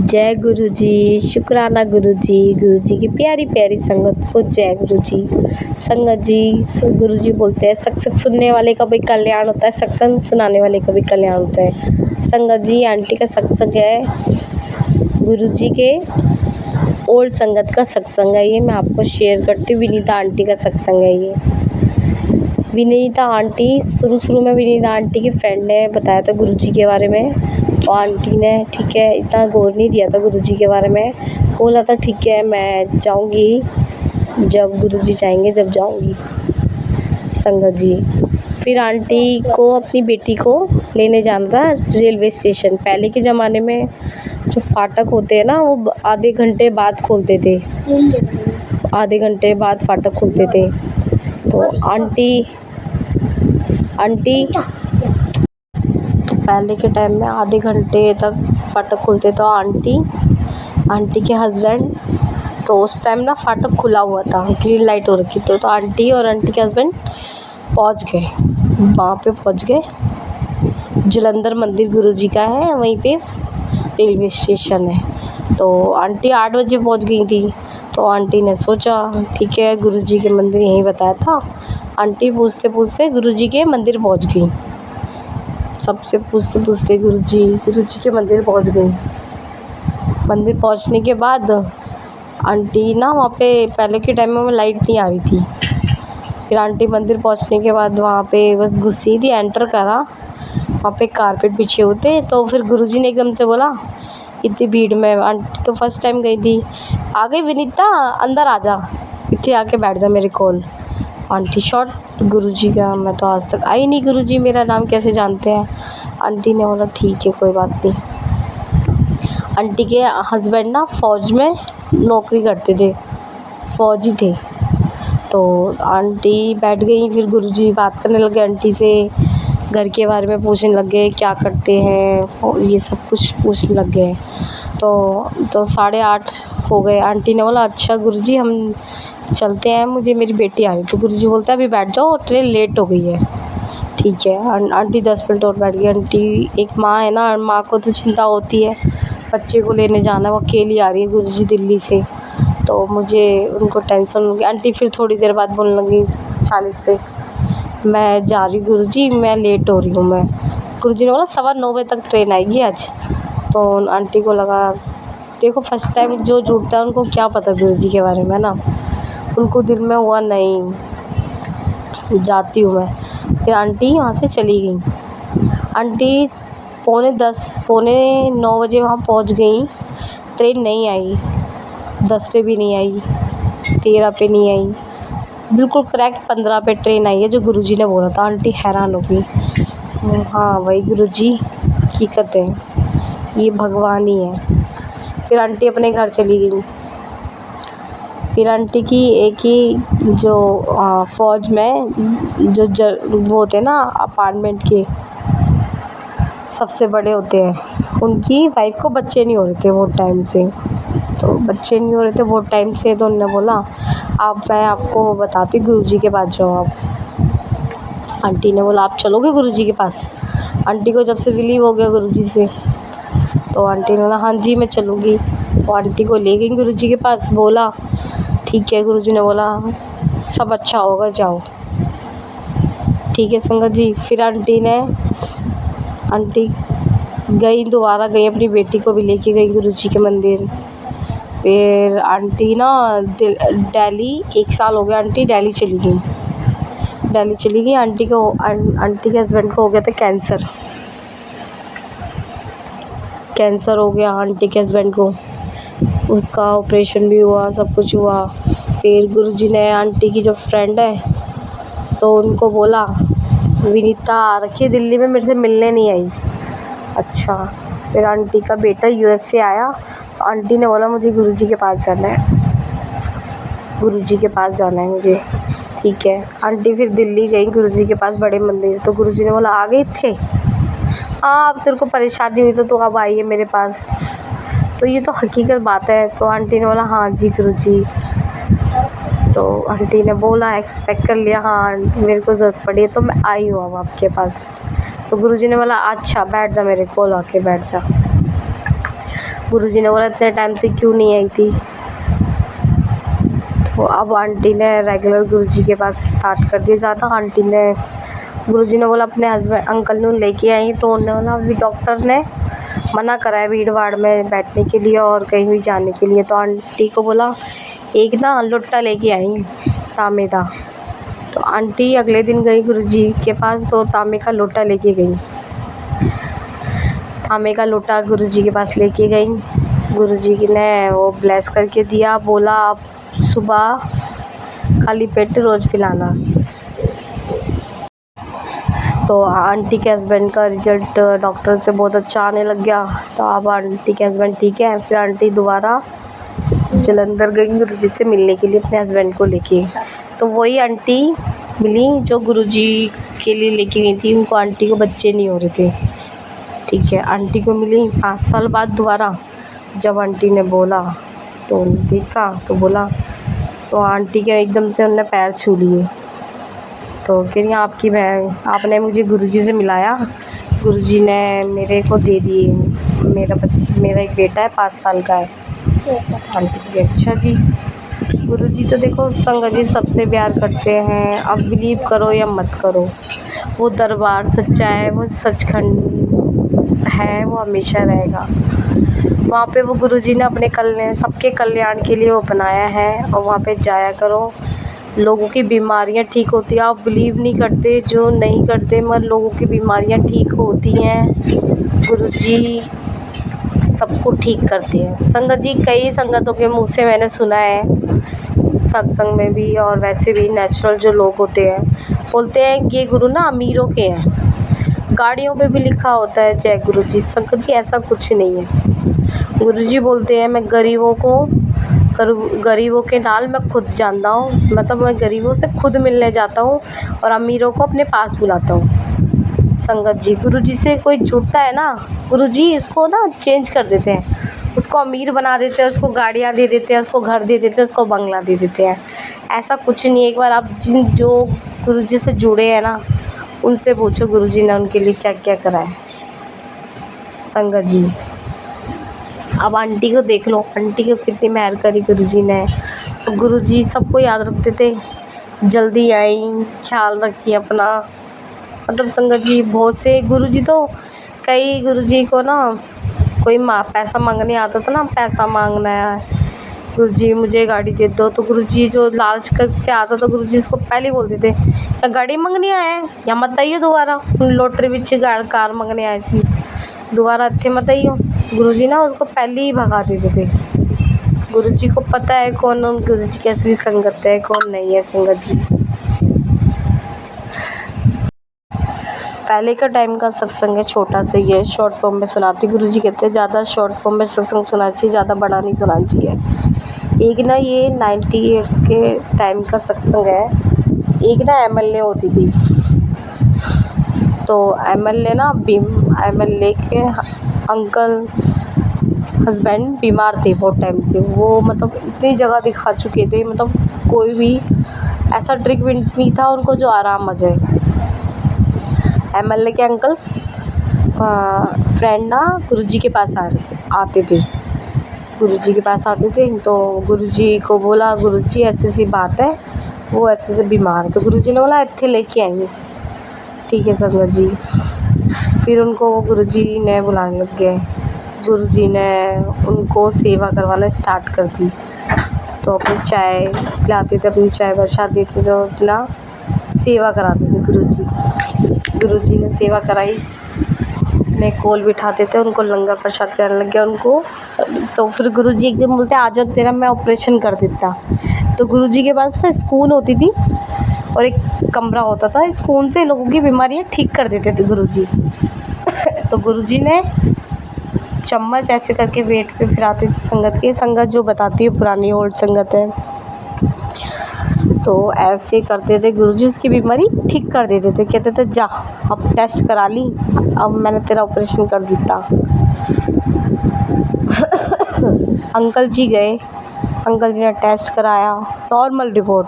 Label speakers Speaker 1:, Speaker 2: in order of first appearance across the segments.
Speaker 1: जय गुरु जी। शुक्राना गुरु जी की प्यारी प्यारी संगत को जय गुरु जी। संगत जी, गुरु जी बोलते हैं सत्संग सुनने वाले का भी कल्याण होता है, सत्संग सुनाने वाले का भी कल्याण होता है। संगत जी, आंटी का सत्संग है, गुरु जी के ओल्ड संगत का सत्संग है। ये मैं आपको शेयर करती हूँ। विनीता आंटी का सत्संग है ये। विनीता आंटी शुरू में विनीता आंटी की फ्रेंड ने बताया था गुरु जी के बारे में, तो आंटी ने ठीक है इतना गौर नहीं दिया था गुरु जी के बारे में। बोला था ठीक है मैं जाऊंगी, जब गुरु जी चाहेंगे जब जाऊंगी। संगत जी, फिर आंटी को अपनी बेटी को लेने जाना था रेलवे स्टेशन। पहले के ज़माने में जो फाटक होते हैं ना, वो आधे घंटे बाद खोलते थे, आधे घंटे बाद फाटक खोलते थे। तो आंटी तो पहले के टाइम में आधे घंटे तक फाटक खुलते। तो आंटी के हस्बैंड, तो उस टाइम ना फाटक खुला हुआ था, ग्रीन लाइट हो रखी थी। तो आंटी और आंटी के हस्बैंड पहुंच गए, वहाँ पे पहुंच गए। जलंधर मंदिर गुरुजी का है, वहीं पे रेलवे स्टेशन है। तो आंटी 8 बजे पहुंच गई थी। तो आंटी ने सोचा ठीक है गुरुजी के मंदिर यहीं बताया था। आंटी पूछते पूछते गुरुजी के मंदिर पहुंच गई। सबसे पूछते पूछते गुरुजी के मंदिर पहुंच गई। मंदिर पहुंचने के बाद आंटी ना वहाँ पे पहले के टाइम में लाइट नहीं आ रही थी। फिर आंटी मंदिर पहुंचने के बाद वहाँ पे बस घुसी थी, एंटर करा, वहाँ पे कारपेट बिछे होते। तो फिर गुरुजी ने एकदम से बोला इतनी भीड़ में, आंटी तो फर्स्ट टाइम गई थी, आ गई विनीता अंदर आ जा, इतने आके बैठ जा मेरे कॉल। आंटी शॉर्ट, गुरुजी का मैं तो आज तक आई नहीं, गुरुजी मेरा नाम कैसे जानते हैं। आंटी ने बोला ठीक है कोई बात नहीं। आंटी के हस्बैंड ना फ़ौज में नौकरी करते थे, फ़ौजी थे। तो आंटी बैठ गई, फिर गुरुजी बात करने लगे आंटी से, घर के बारे में पूछने लग गए, क्या करते हैं और ये सब कुछ पूछने लग गए। तो 8:30 हो गए। आंटी ने बोला अच्छा गुरुजी हम चलते हैं, मुझे मेरी बेटी आ रही। तो गुरुजी बोलते हैं अभी बैठ जाओ, ट्रेन लेट हो गई है। ठीक है। आंटी 10 मिनट और बैठ गई। आंटी एक माँ है ना, माँ को तो चिंता होती है, बच्चे को लेने जाना, वो अकेली आ रही है गुरुजी दिल्ली से, तो मुझे उनको टेंशन होगी। आंटी फिर थोड़ी देर बाद बोलने लगी 40 पे, मैं जा रही हूँ गुरुजी, मैं लेट हो रही हूँ मैं। गुरुजी ने बोला 9:15 बजे तक ट्रेन आएगी आज। तो आंटी को लगा देखो फर्स्ट टाइम जो जुड़ता है उनको क्या पता गुरुजी के बारे में ना, उनको दिल में हुआ नहीं जाती हूँ मैं। फिर आंटी वहाँ से चली गई। आंटी 9:45 बजे वहाँ पहुँच गई। ट्रेन नहीं आई, 10 पे भी नहीं आई, 13 पे नहीं आई, बिल्कुल करेक्ट 15 पे ट्रेन आई है जो गुरुजी ने बोला था। आंटी हैरान हो गई, हाँ वही गुरुजी हकीकत है, ये भगवान ही है। फिर आंटी अपने घर चली गई। फिर आंटी की एक ही जो फ़ौज में वो होते हैं ना अपार्टमेंट के सबसे बड़े होते हैं, उनकी वाइफ को बच्चे नहीं हो रहे थे बहुत टाइम से। तो बच्चे नहीं हो रहे थे बहुत टाइम से, तो उन्होंने बोला मैं आपको बताती गुरुजी के पास जाओ आप। आंटी ने बोला आप चलोगे गुरुजी के पास। आंटी को जब से बिलीव हो गया गुरुजी से, तो आंटी ने बोला हाँ जी मैं चलूँगी। तो आंटी को ले गई गुरुजी के पास, बोला ठीक है। गुरुजी ने बोला सब अच्छा होगा जाओ। ठीक है संगत जी। फिर आंटी गई, दोबारा गई, अपनी बेटी को भी लेके गई गुरुजी के मंदिर। फिर आंटी ना दिल्ली 1 साल हो गया, आंटी दिल्ली चली गई। आंटी के हस्बैंड को हो गया था कैंसर हो गया आंटी के हस्बैंड को, उसका ऑपरेशन भी हुआ, सब कुछ हुआ। फिर गुरुजी ने आंटी की जो फ्रेंड है तो उनको बोला विनीता आ रखी है दिल्ली में, मेरे से मिलने नहीं आई। अच्छा। फिर आंटी का बेटा यूएस से आया, तो आंटी ने बोला मुझे गुरुजी के पास जाना है मुझे। ठीक है। आंटी फिर दिल्ली गई गुरुजी के पास बड़े मंदिर। तो गुरुजी ने बोला आ गए थे, हाँ अब तेरे को परेशानी हुई तो तू अब आई है मेरे पास, तो ये तो हकीकत बात है। तो आंटी ने बोला हाँ जी गुरुजी। तो आंटी ने बोला एक्सपेक्ट कर लिया, हाँ मेरे को ज़रूरत पड़ी है तो मैं आई हूँ अब आपके पास। तो गुरुजी ने बोला अच्छा बैठ जा, मेरे कोल आके बैठ जा। गुरुजी ने बोला इतने टाइम से क्यों नहीं आई थी। तो अब आंटी ने रेगुलर गुरुजी के पास स्टार्ट कर दिया जाना। आंटी ने गुरुजी ने बोला अपने हस्बैंड अंकल ने लेके आई, तो उन्होंने बोला अभी डॉक्टर ने मना करा है भीड़ भाड़ में बैठने के लिए और कहीं भी जाने के लिए। तो आंटी को बोला एक ना लोटा लेके आई तांबे का। तो आंटी अगले दिन गई गुरुजी के पास, तो तांबे का लोटा लेके गई। तांबे का लोटा गुरुजी के पास लेके गई। गुरुजी ने वो ब्लेस करके दिया, बोला आप सुबह खाली पेट रोज़ पिलाना। तो आंटी के हस्बैंड का रिजल्ट डॉक्टर से बहुत अच्छा आने लग गया। तो अब आंटी के हस्बैंड ठीक है। फिर आंटी दोबारा जलंधर गई गुरुजी से मिलने के लिए अपने हस्बैंड को लेके। तो वही आंटी मिली जो गुरुजी के लिए लेके गई थी। उनको आंटी को बच्चे नहीं हो रहे थे, ठीक है। आंटी को मिली 5 साल बाद दोबारा। जब आंटी ने बोला तो देखा तो बोला, तो आंटी के एकदम से उन्होंने पैर छू लिए। तो कह रही आपकी बहन, आपने मुझे गुरुजी से मिलाया, गुरुजी ने मेरे को दे दिए, मेरा एक बेटा है 5 साल का है। आंटी जी अच्छा जी। गुरुजी तो देखो संगत जी सबसे प्यार करते हैं। अब बिलीव करो या मत करो, वो दरबार सच्चा है, वो सचखंड है, वो हमेशा रहेगा। वहाँ पे वो गुरुजी ने अपने सबके कल्याण के लिए वो बनाया है। और वहाँ पे जाया करो, लोगों की बीमारियाँ ठीक होती हैं। आप बिलीव नहीं करते, जो नहीं करते, मगर लोगों की बीमारियाँ ठीक होती हैं। गुरुजी सबको ठीक करते हैं। संगत जी कई संगतों के मुँह से मैंने सुना है, सत्संग में भी और वैसे भी नेचुरल जो लोग होते हैं बोलते हैं ये गुरु ना अमीरों के हैं। गाड़ियों पे भी लिखा होता है जय गुरु जी। संगत जी ऐसा कुछ नहीं है। गुरुजी बोलते हैं मैं गरीबों के नाल मैं खुद जानता हूँ, मतलब मैं गरीबों से खुद मिलने जाता हूँ और अमीरों को अपने पास बुलाता हूँ। संगत जी गुरुजी से कोई जुड़ता है ना, गुरुजी उसको ना चेंज कर देते हैं, उसको अमीर बना देते हैं, उसको गाड़ियाँ दे देते हैं, उसको घर दे देते हैं, उसको बंगला दे देते हैं। ऐसा कुछ नहीं है। एक बार आप जो गुरुजी से जुड़े हैं ना, उनसे पूछो गुरुजी ने उनके लिए क्या क्या करा है। संगत जी अब आंटी को देख लो, आंटी को कितनी मेहर करी गुरुजी ने। गुरुजी सबको याद रखते थे, जल्दी आई, ख्याल रखिए अपना। मतलब संगत जी बहुत से गुरुजी तो कई गुरुजी को ना कोई पैसा मांगने आता था ना, पैसा मांगना है गुरुजी मुझे गाड़ी दे दो, तो गुरुजी जो लालच कर से आता था गुरुजी उसको पहले ही बोलते थे या गाड़ी मंगनी आए या मत आइयो दोबारा, लोटरी बिच कार मंगने आए सी, दोबारा इतने मत आइयो। गुरुजी ना उसको पहले ही भगा देते थे। गुरुजी को पता है कौन गुरुजी की असली संगत है, कौन नहीं है। संगत जी पहले का टाइम का सत्संग है, छोटा सा ही है, शॉर्ट फॉर्म में सुनाती। गुरुजी कहते हैं ज़्यादा शॉर्ट फॉर्म में सत्संग सुनाना चाहिए, ज़्यादा बड़ा नहीं सुनाना चाहिए। एक ना ये 90 ईयर्स के टाइम का सत्संग है। एक ना MLA होती थी, तो MLA के अंकल हस्बैंड बीमार थे बहुत टाइम से। वो मतलब इतनी जगह दिखा चुके थे, मतलब कोई भी ऐसा ट्रिक नहीं था उनको जो आराम आ जाए। MLA के अंकल फ्रेंड ना गुरुजी के पास आते थे, गुरुजी के पास आते थे। तो गुरुजी को बोला गुरुजी ऐसी ऐसी बात है, वो ऐसे से बीमार है। तो गुरुजी ने बोला इत्थे लेके आएंगे, ठीक है संगत जी। फिर उनको गुरुजी ने बुलाने लग गए। गुरुजी ने उनको सेवा करवाना स्टार्ट कर दी। तो अपनी चाय पिलाते थे, अपनी चाय बरसाते थे, तो अपना सेवा कराते थे गुरुजी। गुरुजी ने सेवा कराई, अपने कोल बिठाते थे, उनको लंगर प्रसाद करने लग गया उनको। तो फिर गुरुजी एकदम बोलते आ जाओ तेरा मैं ऑपरेशन कर देता। तो गुरुजी के पास ना स्कूल होती थी और एक कमरा होता था, स्कूल से लोगों की बीमारियाँ ठीक कर देते थे गुरुजी। तो गुरुजी ने चम्मच ऐसे करके वेट पे फिराते थे संगत के, संगत जो बताती है पुरानी ओल्ड संगत है, तो ऐसे करते थे गुरुजी, उसकी बीमारी ठीक कर देते थे। कहते थे जा अब टेस्ट करा ली, अब मैंने तेरा ऑपरेशन कर दिया। अंकल जी गए, अंकल जी ने टेस्ट कराया, नॉर्मल रिपोर्ट।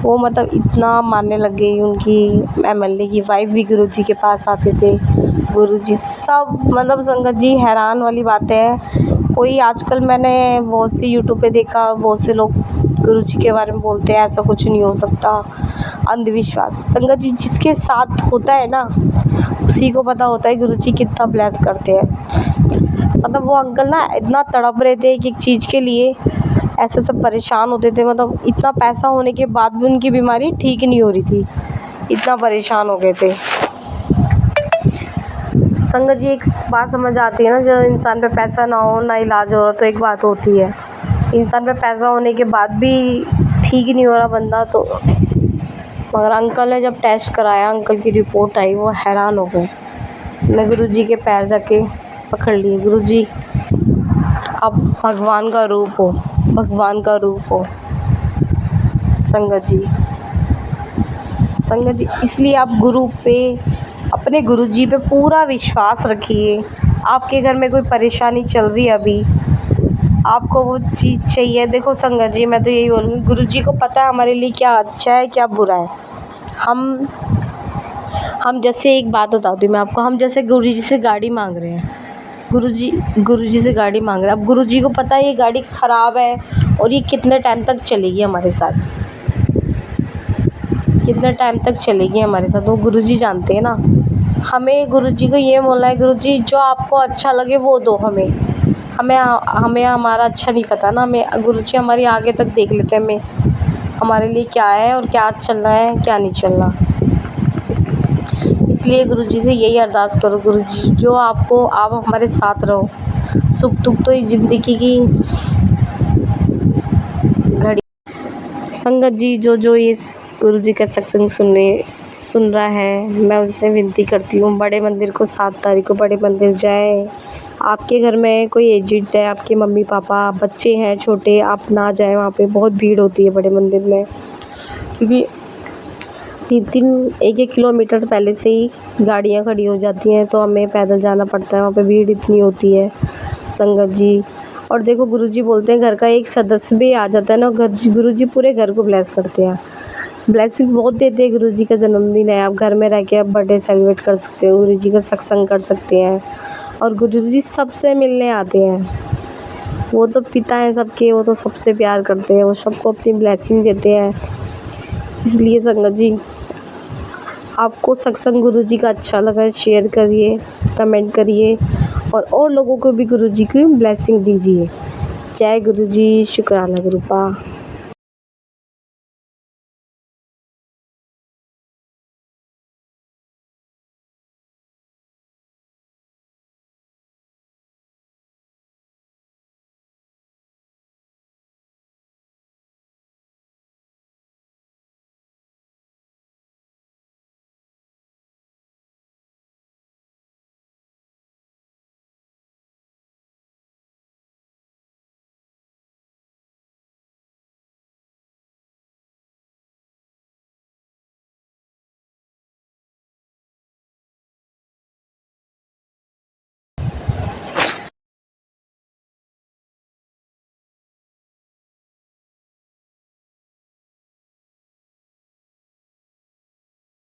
Speaker 1: वो मतलब इतना मानने लग गई। उनकी एमएलए की वाइफ भी गुरुजी के पास आते थे। गुरुजी सब मतलब संगत जी हैरान वाली बातें हैं। कोई आजकल मैंने बहुत सी यूट्यूब पे देखा, बहुत से लोग गुरुजी के बारे में बोलते हैं ऐसा कुछ नहीं हो सकता, अंधविश्वास। संगत जी जिसके साथ होता है ना, उसी को पता होता है गुरुजी कितना ब्लेस करते हैं। मतलब वो अंकल ना इतना तड़प रहे थे एक एक चीज़ के लिए, ऐसे सब परेशान होते थे। मतलब इतना पैसा होने के बाद भी उनकी बीमारी ठीक नहीं हो रही थी, इतना परेशान हो गए थे। संगत जी एक बात समझ आती है ना, जब इंसान पे पैसा ना हो ना इलाज हो तो एक बात होती है, इंसान पे पैसा होने के बाद भी ठीक नहीं हो रहा बंदा तो। मगर अंकल ने जब टेस्ट कराया, अंकल की रिपोर्ट आई, वो हैरान हो गए। मैं गुरुजी के पैर जाके पकड़ लिए, गुरुजी आप भगवान का रूप हो, भगवान का रूप हो संगत जी। संगत जी इसलिए आप गुरु पे, अपने गुरुजी पे पूरा विश्वास रखिए। आपके घर में कोई परेशानी चल रही है अभी, आपको वो चीज़ चाहिए, देखो संगत जी मैं तो यही बोलूँगी, गुरुजी को पता है हमारे लिए क्या अच्छा है क्या बुरा है। हम जैसे एक बात बताती हूँ मैं आपको, हम जैसे गुरुजी से गाड़ी मांग रहे हैं, गुरुजी से गाड़ी मांग रहे हैं। अब गुरुजी को पता है ये गाड़ी ख़राब है और ये कितने टाइम तक चलेगी हमारे साथ, कितने टाइम तक चलेगी हमारे साथ, वो गुरुजी जानते हैं ना। हमें गुरुजी को ये बोलना है, गुरुजी जो आपको अच्छा लगे वो दो हमें, हमें हमारा अच्छा नहीं पता ना, हमें गुरुजी हमारी आगे तक देख लेते हैं, हमें हमारे लिए क्या है और क्या चलना है क्या नहीं चलना। इसलिए गुरुजी से यही अरदास करो, गुरुजी जो आप हमारे साथ रहो, सुख दुख तो इस ज़िंदगी की घड़ी। संगत जी जो ये गुरुजी का सत्संग सुन रहा है, मैं उनसे विनती करती हूँ बड़े मंदिर को 7 तारीख को बड़े मंदिर जाए। आपके घर में कोई एजिड है, आपके मम्मी पापा बच्चे हैं छोटे, आप ना जाएं, वहाँ पे बहुत भीड़ होती है बड़े मंदिर में, क्योंकि 1-1 किलोमीटर पहले से ही गाड़ियाँ खड़ी हो जाती हैं, तो हमें पैदल जाना पड़ता है, वहाँ पे भीड़ इतनी होती है संगत जी। और देखो गुरुजी बोलते हैं घर का एक सदस्य भी आ जाता है ना, गुरुजी पूरे घर को ब्लेस करते हैं, ब्लेसिंग बहुत देते हैं। गुरुजी का जन्मदिन है, आप घर में रह के आप बर्थडे सेलिब्रेट कर सकते हो, गुरुजी का सत्संग कर सकते हैं, और गुरुजी सबसे मिलने आते हैं। वो तो पिता हैं सबके, वो तो सबसे प्यार करते हैं, वो सबको अपनी ब्लेसिंग देते हैं। इसलिए संगत जी आपको सत्संग गुरुजी का अच्छा लगा शेयर करिए, कमेंट करिए, और लोगों को भी गुरुजी की ब्लेसिंग दीजिए। जय गुरुजी, शुक्राना गुरुपा।